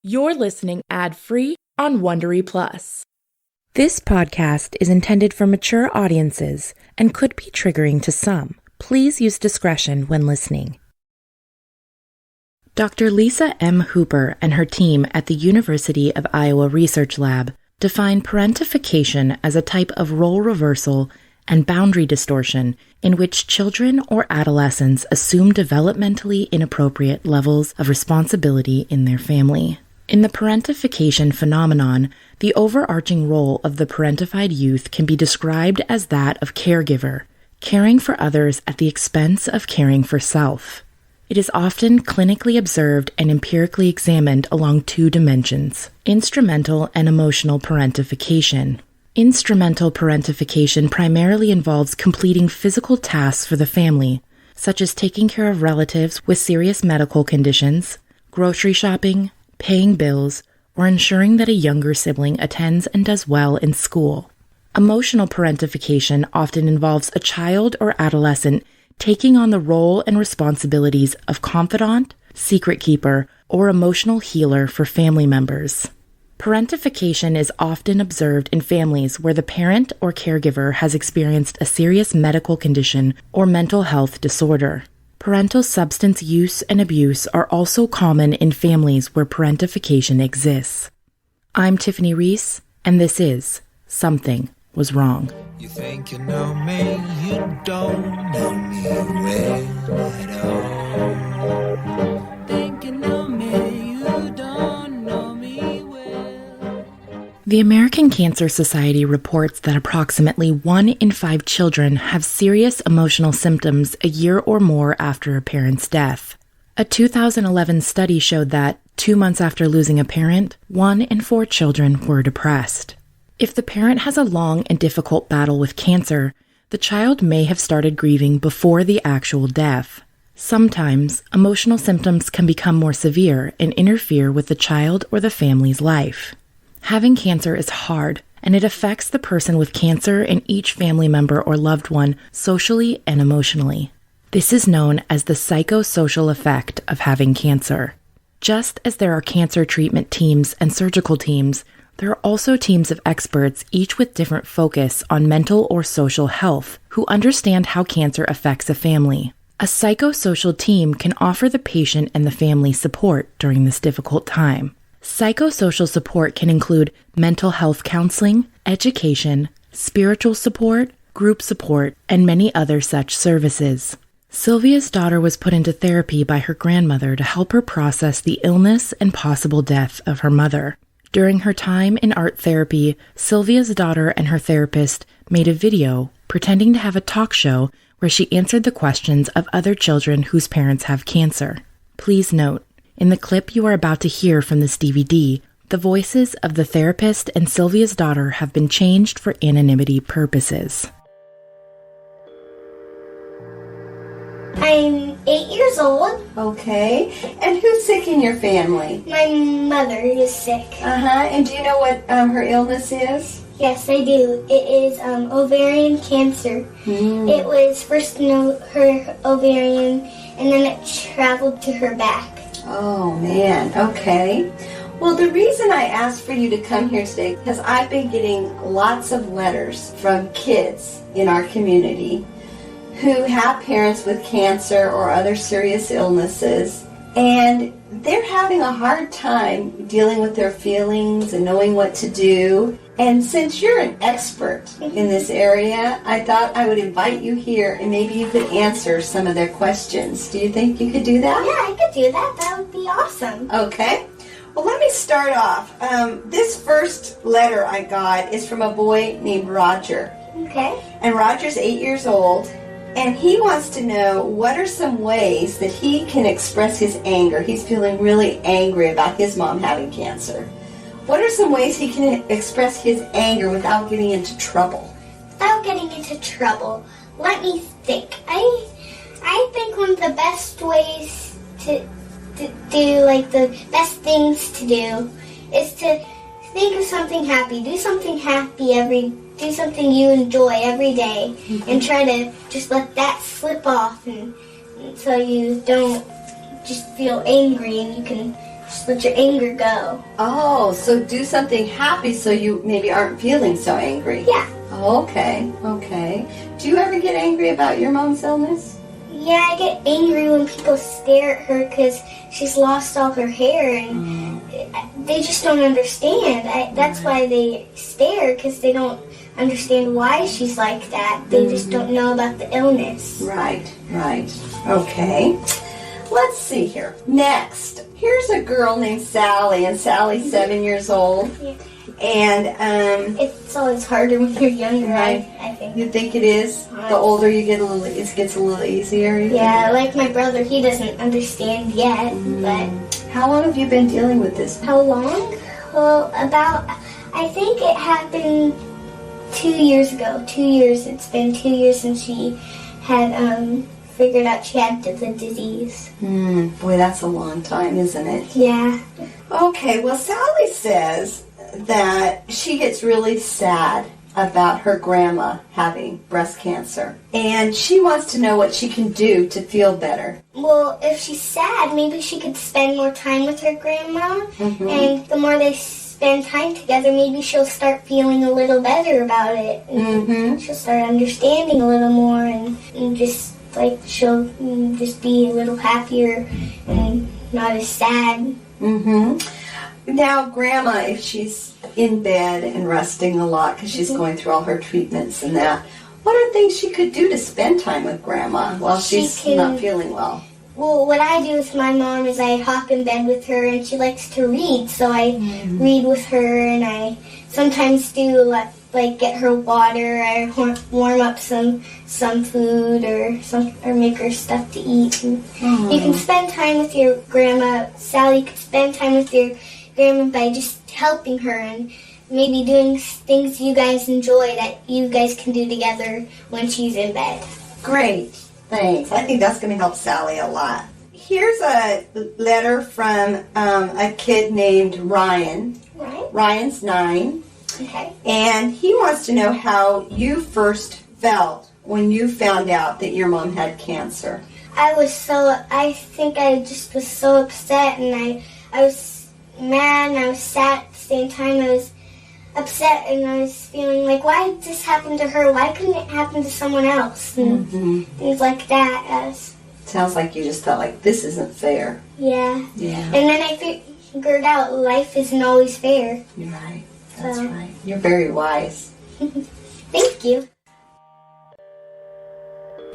You're listening ad-free on Wondery Plus. This podcast is intended for mature audiences and could be triggering to some. Please use discretion when listening. Dr. Lisa M. Hooper and her team at the University of Iowa Research Lab define parentification as a type of role reversal and boundary distortion in which children or adolescents assume developmentally inappropriate levels of responsibility in their family. In the parentification phenomenon, the overarching role of the parentified youth can be described as that of caregiver, caring for others at the expense of caring for self. It is often clinically observed and empirically examined along two dimensions: instrumental and emotional parentification. Instrumental parentification primarily involves completing physical tasks for the family, such as taking care of relatives with serious medical conditions, grocery shopping, paying bills, or ensuring that a younger sibling attends and does well in school. Emotional parentification often involves a child or adolescent taking on the role and responsibilities of confidant, secret keeper, or emotional healer for family members. Parentification is often observed in families where the parent or caregiver has experienced a serious medical condition or mental health disorder. Parental substance use and abuse are also common in families where parentification exists. I'm Tiffany Reese, and this is Something Was Wrong. You think you know me, you don't know me well at all. Think you know me, you don't know me well. The American Cancer Society reports that approximately 1 in 5 children have serious emotional symptoms a year or more after a parent's death. A 2011 study showed that, 2 months after losing a parent, 1 in 4 children were depressed. If the parent has a long and difficult battle with cancer, the child may have started grieving before the actual death. Sometimes, emotional symptoms can become more severe and interfere with the child or the family's life. Having cancer is hard, and it affects the person with cancer and each family member or loved one socially and emotionally. This is known as the psychosocial effect of having cancer. Just as there are cancer treatment teams and surgical teams, there are also teams of experts, each with different focus on mental or social health, who understand how cancer affects a family. A psychosocial team can offer the patient and the family support during this difficult time. Psychosocial support can include mental health counseling, education, spiritual support, group support, and many other such services. Sylvia's daughter was put into therapy by her grandmother to help her process the illness and possible death of her mother. During her time in art therapy, Sylvia's daughter and her therapist made a video pretending to have a talk show where she answered the questions of other children whose parents have cancer. Please note, in the clip you are about to hear from this DVD, the voices of the therapist and Sylvia's daughter have been changed for anonymity purposes. I'm 8 years old. Okay. And who's sick in your family? My mother is sick. And do you know what her illness is? Yes, I do. It is ovarian cancer. It was first in her ovarian, and then it traveled to her back. Oh, man. Okay. Well, the reason I asked for you to come here today, because I've been getting lots of letters from kids in our community who have parents with cancer or other serious illnesses, and they're having a hard time dealing with their feelings and knowing what to do. And since you're an expert in this area, I thought I would invite you here and maybe you could answer some of their questions. Do you think you could do that? Yeah, I could do that. That would be awesome. Okay. Well, let me start off. This first letter I got is from a boy named Roger. Okay. And Roger's 8 years old, and he wants to know what are some ways that he can express his anger. He's feeling really angry about his mom having cancer. What are some ways he can express his anger without getting into trouble? Without getting into trouble, let me think. I think one of the best ways to do, like the best things to do, is to think of something happy. Do something happy do something you enjoy every day, and try to just let that slip off, and so you don't just feel angry, and you can Just let your anger go. Oh, so do something happy so you maybe aren't feeling so angry. Yeah. Oh, okay. Do you ever get angry about your mom's illness? Yeah, I get angry when people stare at her because she's lost all her hair and they just don't understand. That's why they stare, because they don't understand why she's like that. They just don't know about the illness. Right. Okay. Let's see here. Next, here's a girl named Sally, and Sally's 7 years old. Yeah. And It's always harder when you're younger, Right. I think. you think it is? The older you get, it gets a little easier. you think? Yeah, like my brother, he doesn't understand yet, but How long have you been dealing with this? how long? Well, I think it happened 2 years ago. 2 years. It's been 2 years since she had figured out she had the disease. Boy, that's a long time, isn't it? Yeah. Okay, well, Sally says that she gets really sad about her grandma having breast cancer. And she wants to know what she can do to feel better. Well, if she's sad, maybe she could spend more time with her grandma. And the more they spend time together, maybe she'll start feeling a little better about it. And she'll start understanding a little more and just like she'll just be a little happier and not as sad. Now, Grandma, if she's in bed and resting a lot because she's going through all her treatments and that, what are things she could do to spend time with Grandma while she's not feeling well? Well, what I do with my mom is I hop in bed with her, and she likes to read, so I read with her, and I sometimes do like get her water, or warm up some food, or make her stuff to eat. And you can spend time with your grandma. Sally could spend time with your grandma by just helping her and maybe doing things you guys enjoy that you guys can do together when she's in bed. Great, thanks. I think that's going to help Sally a lot. Here's a letter from a kid named Ryan. Right? Ryan's 9. Okay. And he wants to know how you first felt when you found out that your mom had cancer. I think I just was so upset, and I was mad and I was sad at the same time. I was upset and I was feeling like, why did this happen to her? Why couldn't it happen to someone else? And things like that. Sounds like you just felt like this isn't fair. Yeah. Yeah. And then I figured out life isn't always fair. You're right. That's right. You're very wise. Thank you.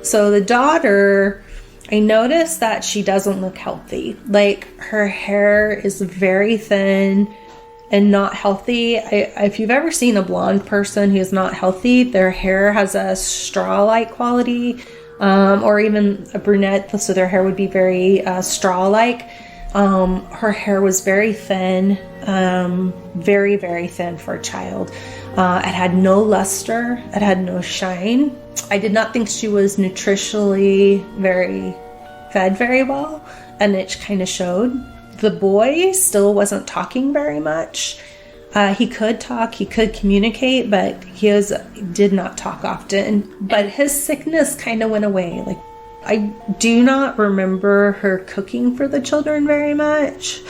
So the daughter, I noticed that she doesn't look healthy. Like, her hair is very thin and not healthy. If you've ever seen a blonde person who's not healthy, their hair has a straw-like quality, or even a brunette, so their hair would be very straw-like. Her hair was very thin, very, very thin for a child. It had no luster. It had no shine. I did not think she was nutritionally fed very well, and it kind of showed. The boy still wasn't talking very much. He could talk, he could communicate, but he did not talk often. But his sickness kind of went away. Like, I do not remember her cooking for the children very much.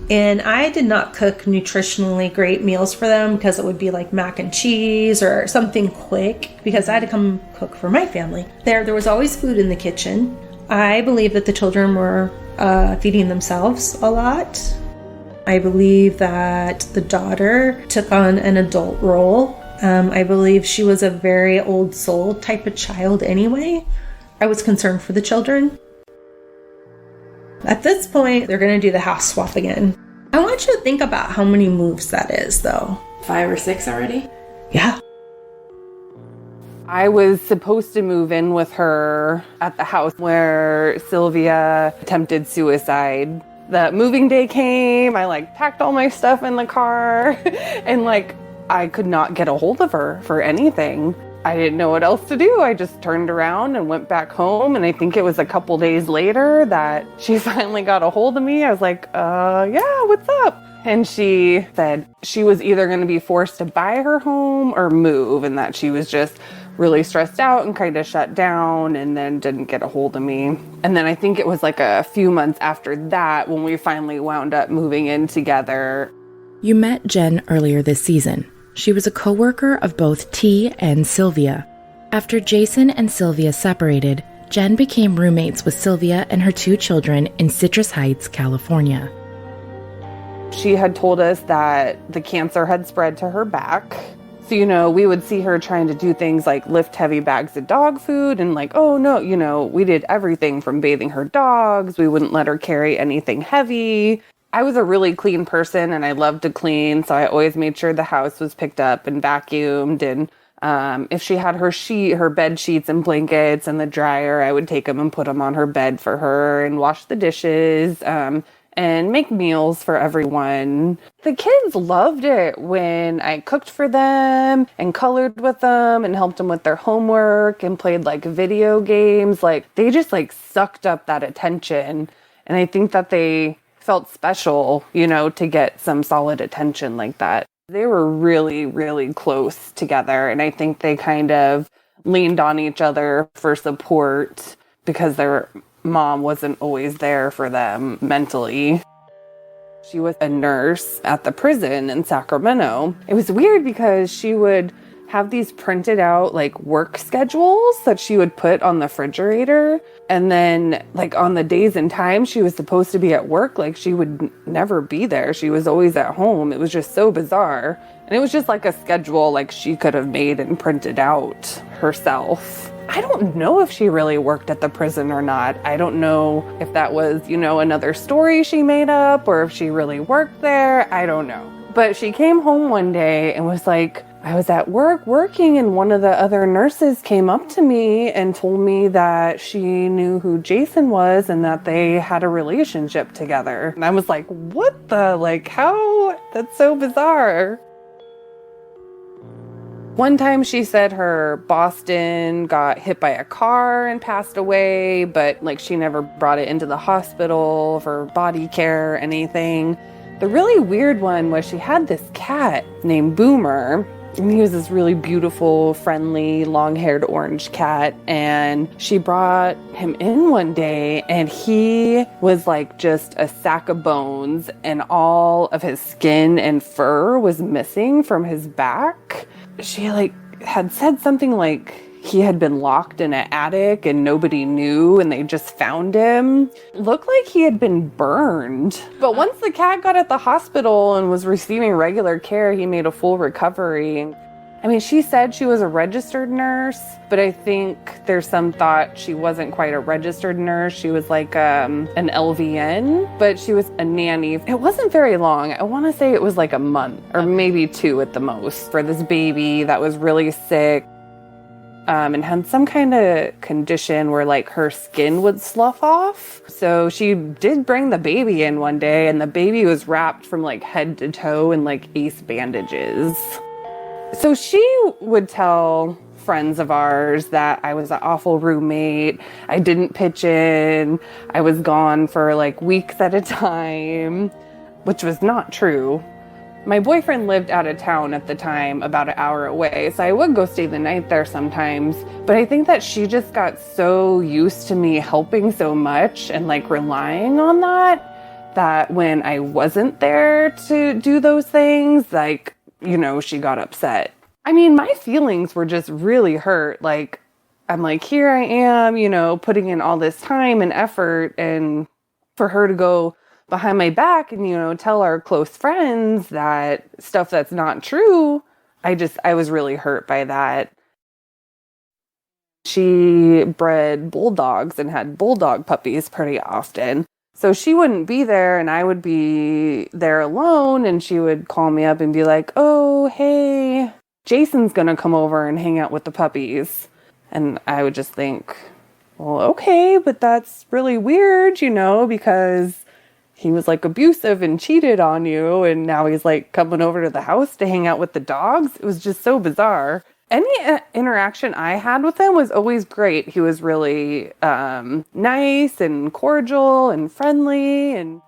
And I did not cook nutritionally great meals for them because it would be like mac and cheese or something quick, because I had to come cook for my family. There was always food in the kitchen. I believe that the children were feeding themselves a lot. I believe that the daughter took on an adult role. I believe she was a very old soul type of child anyway. I was concerned for the children. At this point, they're going to do the house swap again. I want you to think about how many moves that is, though. 5 or 6 already? Yeah. I was supposed to move in with her at the house where Sylvia attempted suicide. The moving day came, I packed all my stuff in the car, and I could not get a hold of her for anything. I didn't know what else to do. I just turned around and went back home, and I think it was a couple days later that she finally got a hold of me. I was like, yeah, what's up? And she said she was either going to be forced to buy her home or move, and that she was just really stressed out and kind of shut down and then didn't get a hold of me. And then I think it was like a few months after that when we finally wound up moving in together. You met Jen earlier this season. She was a coworker of both T and Sylvia. After Jason and Sylvia separated, Jen became roommates with Sylvia and her 2 children in Citrus Heights, California. She had told us that the cancer had spread to her back. So, we would see her trying to do things like lift heavy bags of dog food and like, oh no, we did everything from bathing her dogs. We wouldn't let her carry anything heavy. I was a really clean person and I loved to clean. So I always made sure the house was picked up and vacuumed. And if she had her bed sheets and blankets and the dryer, I would take them and put them on her bed for her and wash the dishes. And make meals for everyone. The kids loved it when I cooked for them and colored with them and helped them with their homework and played like video games. Like they just like sucked up that attention. And I think that they felt special, to get some solid attention like that. They were really, really close together. And I think they kind of leaned on each other for support because their mom wasn't always there for them mentally. She was a nurse at the prison in Sacramento. It was weird because she would have these printed out like work schedules that she would put on the refrigerator. And then like on the days and times she was supposed to be at work, like she would never be there. She was always at home. It was just so bizarre. And it was just like a schedule like she could have made and printed out herself. I don't know if she really worked at the prison or not. I don't know if that was, another story she made up or if she really worked there. I don't know. But she came home one day and was like, I was at work working and one of the other nurses came up to me and told me that she knew who Jason was and that they had a relationship together. And I was like, what the, like, how? That's so bizarre. One time she said her Boston got hit by a car and passed away, but like she never brought it into the hospital for body care or anything. The really weird one was she had this cat named Boomer, and he was this really beautiful, friendly, long-haired orange cat, and she brought him in one day and he was like just a sack of bones and all of his skin and fur was missing from his back. She like had said something like he had been locked in an attic and nobody knew and they just found him. It looked like he had been burned. But once the cat got at the hospital and was receiving regular care, he made a full recovery. I mean, she said she was a registered nurse, but I think there's some thought she wasn't quite a registered nurse. She was like an LVN, but she was a nanny. It wasn't very long. I want to say it was like a month or maybe 2 at the most for this baby that was really sick and had some kind of condition where like her skin would slough off. So she did bring the baby in one day and the baby was wrapped from like head to toe in like ace bandages. So she would tell friends of ours that I was an awful roommate. I didn't pitch in. I was gone for like weeks at a time, which was not true. My boyfriend lived out of town at the time, about an hour away, so I would go stay the night there sometimes. But I think that she just got so used to me helping so much and like relying on that when I wasn't there to do those things, like, she got upset. I mean, my feelings were just really hurt. Like, I'm like, here I am, putting in all this time and effort, and for her to go behind my back and, tell our close friends that stuff that's not true, I was really hurt by that. She bred bulldogs and had bulldog puppies pretty often. So she wouldn't be there and I would be there alone and she would call me up and be like, oh, hey, Jason's gonna come over and hang out with the puppies. And I would just think, well, okay, but that's really weird, because he was like abusive and cheated on you and now he's like coming over to the house to hang out with the dogs. It was just so bizarre. Any interaction I had with him was always great. He was really nice and cordial and friendly. And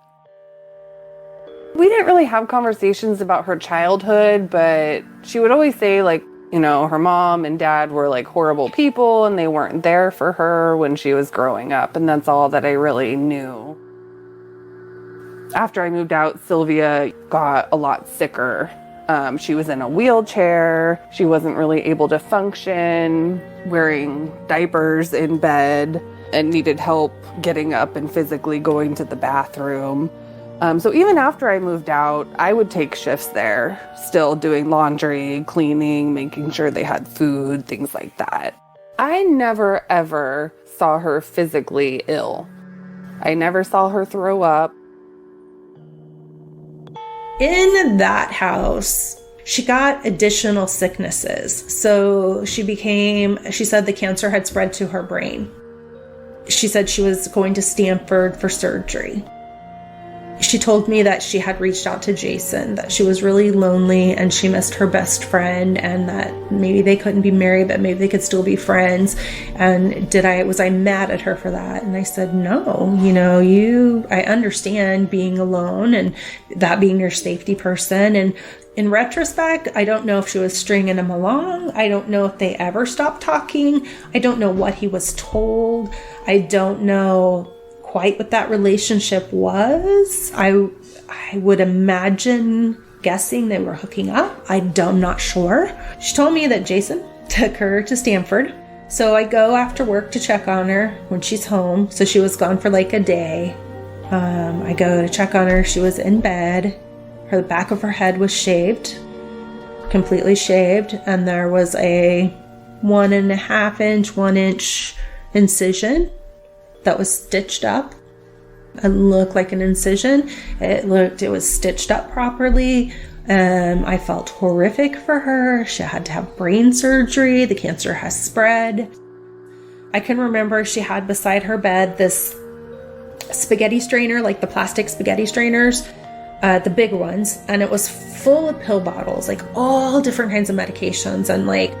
we didn't really have conversations about her childhood, but she would always say like, You know, her mom and dad were like horrible people and they weren't there for her when she was growing up. And that's all that I really knew. After I moved out, Sylvia got a lot sicker. She was in a wheelchair. She wasn't really able to function, wearing diapers in bed, and needed help getting up and physically going to the bathroom. So even after I moved out, I would take shifts there, still doing laundry, cleaning, making sure they had food, things like that. I never, ever saw her physically ill. I never saw her throw up. In that house, she got additional sicknesses. So she said the cancer had spread to her brain. She said she was going to Stanford for surgery. She told me that she had reached out to Jason, that she was really lonely and she missed her best friend, and that maybe they couldn't be married, but maybe they could still be friends. And was I mad at her for that? And I said, no, I understand being alone and that being your safety person. And in retrospect, I don't know if she was stringing him along. I don't know if they ever stopped talking. I don't know what he was told. I don't know quite what that relationship was. I would imagine guessing they were hooking up. I'm not sure. She told me that Jason took her to Stanford. So I go after work to check on her when she's home. So she was gone for like a day. I go to check on her. She was in bed. The back of her head was shaved, completely shaved. And there was a 1.5 inch incision that was stitched up. It looked like an incision. It was stitched up properly. I felt horrific for her. She had to have brain surgery. The cancer has spread. I can remember she had beside her bed this spaghetti strainer, like the plastic spaghetti strainers, the big ones. And it was full of pill bottles, like all different kinds of medications. And like,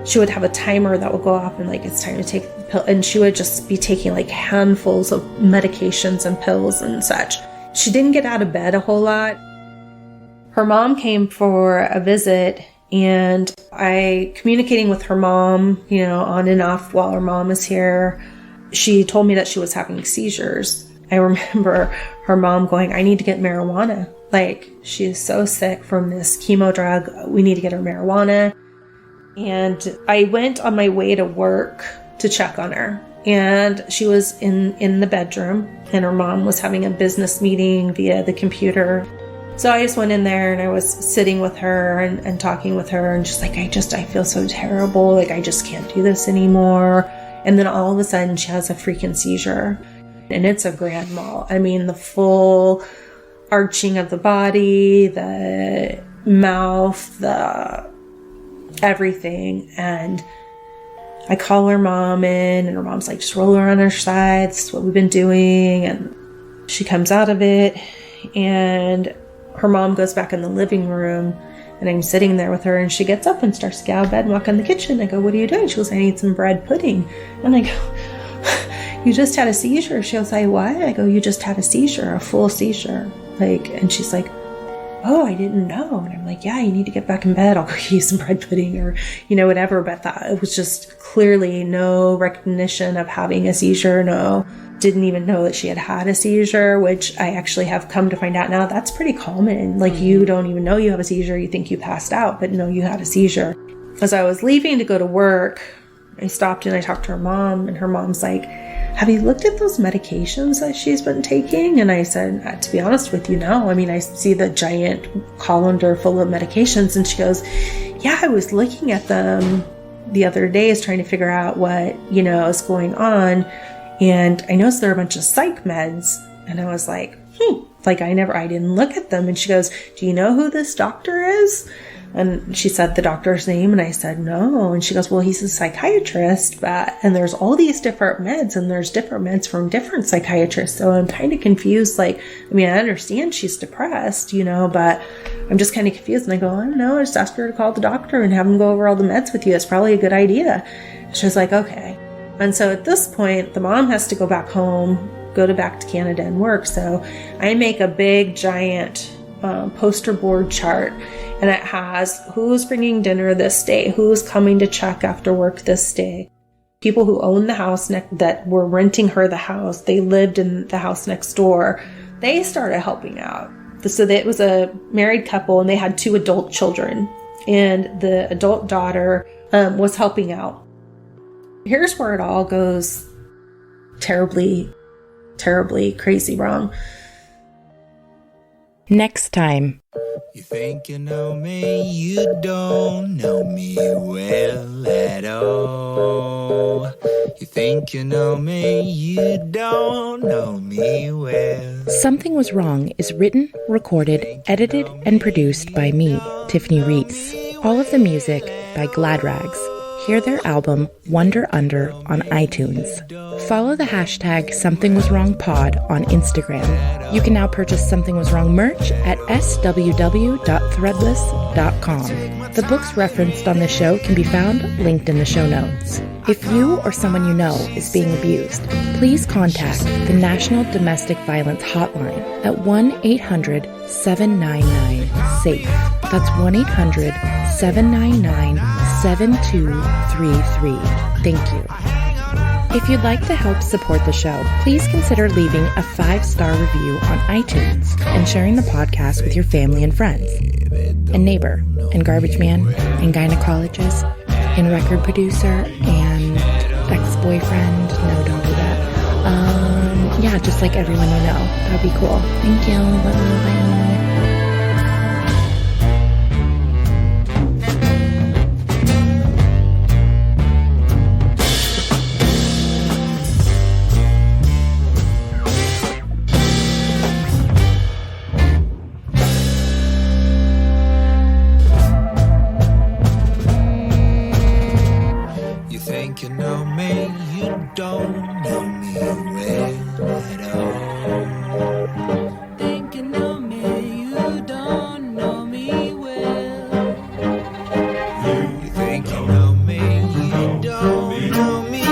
she would have a timer that would go off and like, it's time to take the pill. And she would just be taking like handfuls of medications and pills and such. She didn't get out of bed a whole lot. Her mom came for a visit, and I communicating with her mom, on and off while her mom is here. She told me that she was having seizures. I remember her mom going, I need to get marijuana. Like, she is so sick from this chemo drug. We need to get her marijuana. And I went on my way to work to check on her. And she was in the bedroom, and her mom was having a business meeting via the computer. So I just went in there and I was sitting with her and talking with her, and she's like, I feel so terrible. Like, I just can't do this anymore. And then all of a sudden she has a freaking seizure, and it's a grand mal. I mean, the full arching of the body, the mouth, the everything. And I call her mom in, and her mom's like, just roll her on her side. This is what we've been doing. And she comes out of it, and her mom goes back in the living room, and I'm sitting there with her, and she gets up and starts to get out of bed and walk in the kitchen. I go, what are you doing? She goes, I need some bread pudding. And I go, you just had a seizure. She goes, what? I go, you just had a seizure, a full seizure. Like, and she's like, oh, I didn't know. And I'm like, yeah, you need to get back in bed. I'll go get you some bread pudding or, whatever. But it was just clearly no recognition of having a seizure. No, didn't even know that she had had a seizure, which I actually have come to find out now. That's pretty common. Like, you don't even know you have a seizure. You think you passed out, but no, you had a seizure. As I was leaving to go to work, I stopped and I talked to her mom, and her mom's like, have you looked at those medications that she's been taking? And I said, to be honest with you, no. I mean, I see the giant colander full of medications. And she goes, yeah, I was looking at them the other day, trying to figure out what, is going on. And I noticed there are a bunch of psych meds. And I was like, like I didn't look at them. And she goes, do you know who this doctor is? And she said the doctor's name, and I said, no. And she goes, well, he's a psychiatrist, and there's all these different meds, and there's different meds from different psychiatrists. So I'm kind of confused. Like, I mean, I understand she's depressed, but I'm just kind of confused. And I go, I don't know, just ask her to call the doctor and have him go over all the meds with you. It's probably a good idea. She was like, okay. And so at this point, the mom has to go back home, back to Canada and work. So I make a big, giant poster board chart, And it has who's bringing dinner this day, who's coming to check after work this day. People who own the house that were renting her the house, they lived in the house next door, they started helping out. So it was a married couple and they had 2 adult children, and the adult daughter was helping out. Here's where it all goes terribly, terribly crazy wrong. Next time. You think you know me, you don't know me well at all. You think you know me, you don't know me well. Something Was Wrong is written, recorded, edited, and produced by me, Tiffany Reese. All of the music by Gladrags. Hear their album Wonder Under on iTunes. Follow the hashtag Something Was Wrong Pod on Instagram. You can now purchase Something Was Wrong merch at sww.threadless.com. The books referenced on the show can be found linked in the show notes. If you or someone you know is being abused, please contact the National Domestic Violence Hotline at 1-800-799-SAFE. That's 1-800-799-7233. Thank you. If you'd like to help support the show, please consider leaving a 5-star review on iTunes and sharing the podcast with your family and friends, and neighbor, and garbage man, and gynecologist, and record producer, and ex-boyfriend. No, don't do that. Yeah, just like everyone you know. That'd be cool. Thank you. Bye. You know me, you don't know me well at all. Think you know me, you don't know me well. You think you know me, you don't know me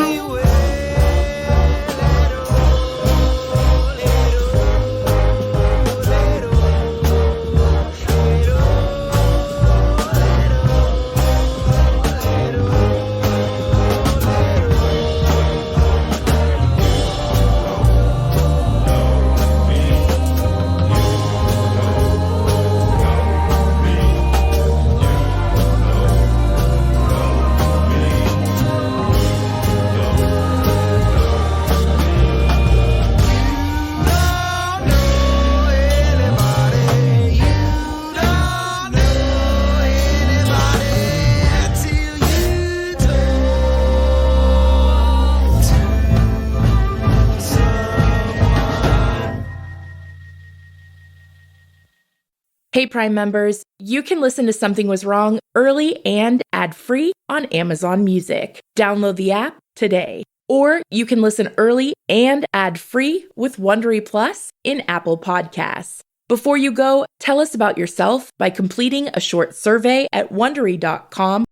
Hey Prime members, you can listen to Something Was Wrong early and ad-free on Amazon Music. Download the app today. Or you can listen early and ad-free with Wondery Plus in Apple Podcasts. Before you go, tell us about yourself by completing a short survey at Wondery.com